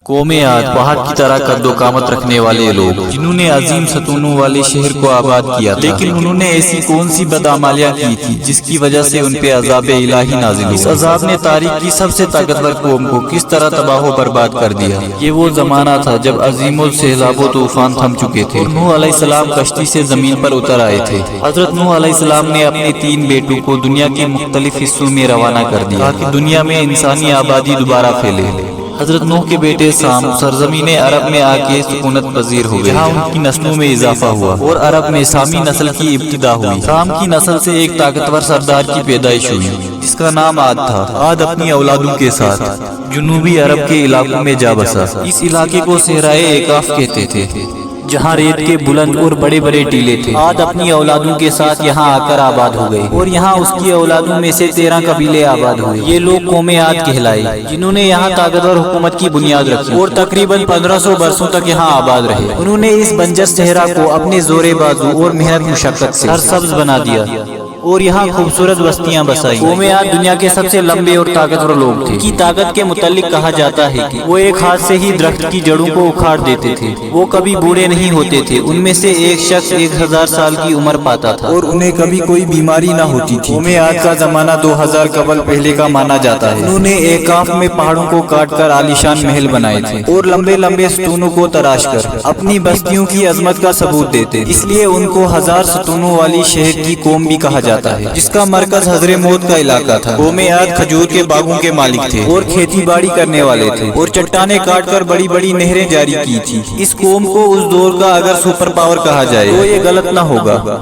قوم عاد پہاڑ کی طرح قد و قامت رکھنے والے لوگ جنہوں نے عظیم ستونوں والے شہر کو آباد کیا تھا، لیکن انہوں نے ایسی کون سی بدعمالیاں کی تھی جس کی وجہ سے ان پہ عذاب الہی نازل ہوا۔ اس عذاب نے تاریخ کی سب سے طاقتور قوم کو کس طرح تباہ و برباد کر دیا۔ یہ وہ زمانہ تھا جب عظیم السیلاب و طوفان تھم چکے تھے اور نوح علیہ السلام کشتی سے زمین پر اتر آئے تھے۔ حضرت نوح علیہ السلام نے اپنے 3 بیٹوں کو دنیا کے مختلف حصوں میں روانہ کر دیا تاکہ دنیا میں انسانی آبادی دوبارہ پھیلے۔ حضرت نوح کے بیٹے سام سرزمین عرب میں آ کے سکونت پذیر ہوئے، جہاں ان کی نسلوں میں اضافہ ہوا اور عرب میں سامی نسل کی ابتدا ہوئی۔ سام کی نسل سے ایک طاقتور سردار کی پیدائش ہوئی جس کا نام عاد تھا۔ عاد اپنی اولادوں کے ساتھ جنوبی عرب کے علاقوں میں جا بسا۔ اس علاقے کو صحرائے ایکاف کہتے تھے، جہاں ریت کے بلند اور بڑے بڑے ٹیلے تھے۔ عاد اپنی اولادوں کے ساتھ یہاں آ کر آباد ہو گئے اور یہاں اس کی اولادوں میں سے 13 قبیلے آباد ہوئے۔ یہ لوگ قوم عاد کہلائے، جنہوں نے یہاں طاقتور حکومت کی بنیاد رکھی اور تقریباً 1500 برسوں تک یہاں آباد رہے۔ انہوں نے اس بنجر صحرا کو اپنے زور بازو اور محنت مشقت سے سرسبز بنا دیا اور یہاں خوبصورت بستیاں بسائی۔ قوم عاد دنیا کے سب سے لمبے اور طاقتور لوگ تھے۔ ان کی طاقت کے متعلق کہا جاتا ہے کہ وہ ایک ہاتھ سے ہی درخت کی جڑوں کو اکھاڑ دیتے تھے۔ وہ کبھی بوڑھے نہیں ہوتے تھے۔ ان میں سے ایک شخص 1000 سال کی عمر پاتا تھا اور انہیں کبھی کوئی بیماری نہ ہوتی تھی۔ قوم عاد کا زمانہ 2000 قبل پہلے کا مانا جاتا ہے۔ انہوں نے ایکاف میں پہاڑوں کو کاٹ کر عالیشان محل بنائے تھے اور لمبے لمبے ستونوں کو تراش کر اپنی بستیوں کی عظمت کا ثبوت دیتے، اس لیے ان کو 1000 ستونوں والی شہر کی قوم بھی کہا جاتا ہے، جس کا مرکز حضر موت کا علاقہ تھا۔ قوم عاد کھجور کے باغوں کے مالک تھے اور کھیتی باڑی کرنے والے تھے اور چٹانیں کاٹ کر بڑی بڑی نہریں جاری کی تھی۔ اس قوم کو اس دور کا اگر سپر پاور کہا جائے تو یہ غلط نہ ہوگا۔